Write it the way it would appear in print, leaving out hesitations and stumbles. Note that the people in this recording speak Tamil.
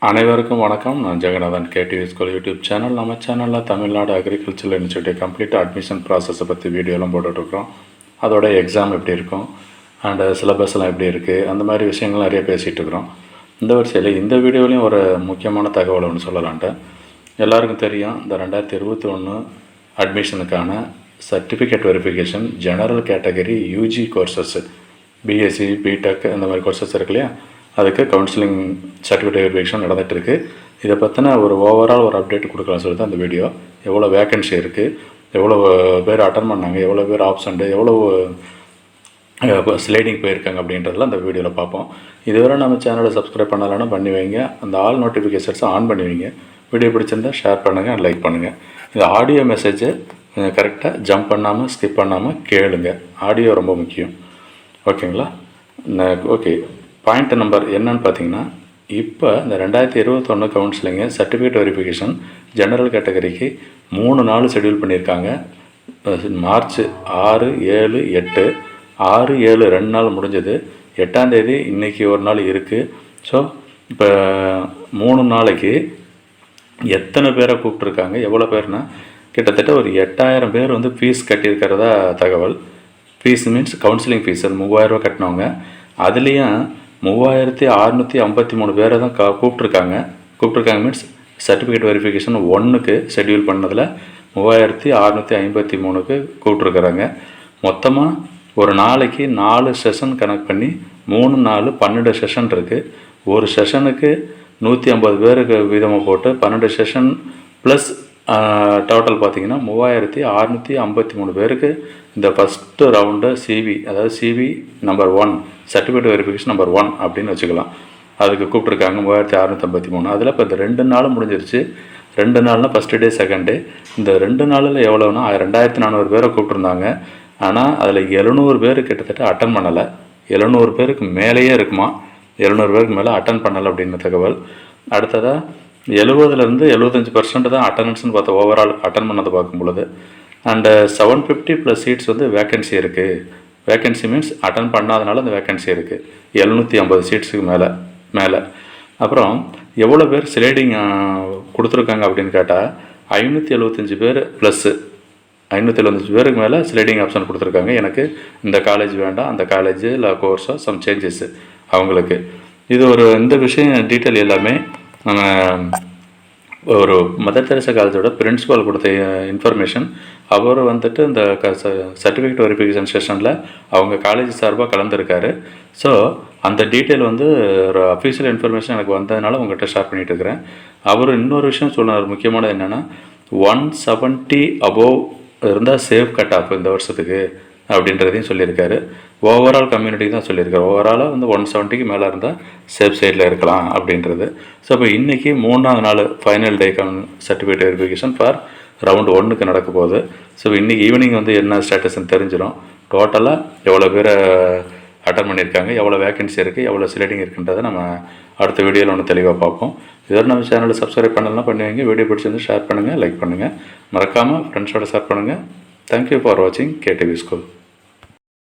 அனைவருக்கும் வணக்கம். நான் Jeganathan. KTV school YouTube channel. நம்ம சேனலில் Tamil Nadu agricultural institute complete admission ப்ராசஸை பற்றி வீடியோலாம் போட்டுட்ருக்கோம். அதோட எக்ஸாம் எப்படி இருக்கும் அண்டு சிலபஸ்லாம் எப்படி இருக்குது, அந்த மாதிரி விஷயங்கள் நிறைய பேசிகிட்டு இருக்கிறோம். இந்த வரிசையில் இந்த வீடியோலையும் ஒரு முக்கியமான தகவல் ஒன்று சொல்லலான்ட்டு. எல்லாருக்கும் தெரியும், இந்த 2021 அட்மிஷனுக்கான certificate verification general category UG courses, BSc, BTech இந்த மாதிரி கோர்சஸ் இருக்கு இல்லையா, அதுக்கு கவுன்சிலிங் சர்டிஃபிகேட் வெரிஃபிகேஷன் நடந்துகிட்டு இருக்குது. இதை பற்றின ஒரு ஓவரால் ஒரு அப்டேட் கொடுக்கலாம் சொல்லி தான் அந்த வீடியோ. எவ்வளோ வேக்கன்சி இருக்குது, எவ்வளோ பேர் அட்டன் பண்ணாங்க, எவ்வளோ பேர் ஆப்சண்ட்டு, எவ்வளோ ஸ்லைடிங் போயிருக்காங்க அப்படின்றதெல்லாம் அந்த வீடியோவில் பார்ப்போம். இதுவரை நம்ம சேனலை சப்ஸ்கிரைப் பண்ணலைன்னா பண்ணி வைங்க. அந்த ஆல் நோட்டிஃபிகேஷன்ஸை ஆன் பண்ணி வைங்க. வீடியோ பிடிச்சிருந்தால் ஷேர் பண்ணுங்கள், லைக் பண்ணுங்கள். இந்த ஆடியோ மெசேஜை கரெக்டாக ஜம்ப் பண்ணாமல் ஸ்கிப் பண்ணாமல் கேளுங்க. ஆடியோ ரொம்ப முக்கியம். ஓகேங்களா? ஓகே, பாயிண்ட் நம்பர் என்னன்னு பார்த்தீங்கன்னா, இப்போ இந்த 2021 கவுன்சிலிங்கு சர்டிஃபிகேட் வெரிஃபிகேஷன் ஜெனரல் கேட்டகரிக்கு 3 நாள் ஷெட்யூல் பண்ணியிருக்காங்க. மார்ச் 6, 7, 8, 6, 7 2 நாள் முடிஞ்சது. 8ஆம் தேதி இன்றைக்கி ஒரு நாள் இருக்குது. ஸோ இப்போ 3 நாளைக்கு எத்தனை பேரை கூப்பிட்ருக்காங்க, எவ்வளோ பேர்னா கிட்டத்தட்ட ஒரு 8000 பேர் வந்து ஃபீஸ் கட்டியிருக்கிறதா தகவல். ஃபீஸ் மீன்ஸ் கவுன்சிலிங் ஃபீஸ், அது 3000 ரூபா கட்டினவங்க. அதுலேயும் 3653 பேரை தான் கூப்பிட்ருக்காங்க மீன்ஸ் சர்டிஃபிகேட் வெரிஃபிகேஷன் 1க்கு ஷெட்யூல் பண்ணதில் 3653க்கு கூப்பிட்ருக்குறாங்க. மொத்தமாக ஒரு நாளைக்கு 4 செஷன் கனெக்ட் பண்ணி 3 4 12 செஷன் இருக்குது. ஒரு செஷனுக்கு 150 பேருக்கு வீதமாக போட்டு 12 செஷன் ப்ளஸ் டோட்டல் பார்த்திங்கன்னா 3653 பேருக்கு இந்த ஃபஸ்ட்டு ரவுண்டு சிவி, அதாவது CV number 1 certificate verification number 1 அப்படின்னு வச்சுக்கலாம். அதுக்கு கூப்பிட்ருக்காங்க 3653. அதில் இப்போ இந்த 2 நாளும் முடிஞ்சிருச்சு. 2 நாள்னால் ஃபஸ்ட்டு டே, செகண்ட் டே. இந்த 2 நாளில் எவ்வளோன்னா 2400 பேரை கூப்பிட்ருந்தாங்க. ஆனால் அதில் 700 பேர் கிட்டத்தட்ட அட்டன் பண்ணலை. 700 பேருக்கு மேலேயே இருக்குமா, 700 பேருக்கு மேலே அட்டன் பண்ணலை அப்படின்னு தகவல். அடுத்ததாக 70லேருந்து 75% தான் அட்டண்டன்ஸ்னு பார்த்தா ஓவரால் அட்டன் பண்ணதை பார்க்கும் பொழுது. அண்டு 750 + சீட்ஸ் வந்து வேக்கன்சி இருக்குது. வேக்கன்சி மீன்ஸ் அட்டன் பண்ணாதனால அந்த வேக்கன்சி இருக்குது. 750 சீட்ஸுக்கு மேலே. அப்புறம் எவ்வளோ பேர் ஸ்லைடிங் கொடுத்துருக்காங்க அப்படின்னு கேட்டால் 575 பேர் ப்ளஸ்ஸு 575 பேருக்கு மேலே ஸ்லைடிங் ஆப்ஷன் கொடுத்துருக்காங்க. எனக்கு இந்த காலேஜ் வேண்டாம், அந்த காலேஜு இல்லை கோர்ஸோ சம் சேஞ்சஸ்ஸு அவங்களுக்கு. இது இந்த விஷயம் டீட்டெயில் எல்லாமே நம்ம ஒரு மதர் தெரசா காலேஜோட பிரின்ஸிபால் கொடுத்த இன்ஃபர்மேஷன். அவர் வந்துட்டு இந்த சர்டிஃபிகேட் வெரிஃபிகேஷன் செஷனில் அவங்க காலேஜ் சார்பாக கலந்துருக்காரு. ஸோ அந்த டீட்டெயில் வந்து ஒரு அஃபீஷியல் இன்ஃபர்மேஷன் எனக்கு வந்ததுனால உங்கள்கிட்ட ஷேர் பண்ணிகிட்டு இருக்கிறேன். அவர் இன்னொரு விஷயம் சொன்னார், முக்கியமானது என்னென்னா 170 அபோவ் இருந்தால் சேஃப் கட் ஆஃப் இந்த வருஷத்துக்கு அப்படின்றதையும் சொல்லியிருக்காரு. ஓவரால் கம்யூனிட்டி தான் சொல்லியிருக்காரு. ஓவராலாக வந்து 170க்கு மேலே இருந்தால் சேஃப் சைடில் இருக்கலாம் அப்படின்றது. ஸோ இப்போ இன்றைக்கி 3ஆவது நாள் final day certificate verification for round 1க்கு நடக்க போகுது. ஸோ இன்றைக்கி ஈவினிங் வந்து என்ன ஸ்டேட்டஸ்ன்னு தெரிஞ்சிடும். டோட்டலாக எவ்வளோ பேரை அட்டன் பண்ணியிருக்காங்க, எவ்வளோ வேக்கன்சி இருக்குது, எவ்வளோ சிலேட்டிங் இருக்குன்றதை நம்ம அடுத்த வீடியோவில் ஒன்று தெளிவாக பார்ப்போம். இதோட நம்ம சேனலை சப்ஸ்கிரைப் பண்ணலாம் பண்ணுவீங்க. வீடியோ பிடிச்சிருந்து ஷேர் பண்ணுங்கள், லைக் பண்ணுங்கள். மறக்காமல் ஃப்ரெண்ட்ஸோட ஷேர் பண்ணுங்கள். தேங்க்யூ ஃபார் வாட்சிங் கேடிவி ஸ்கூல்.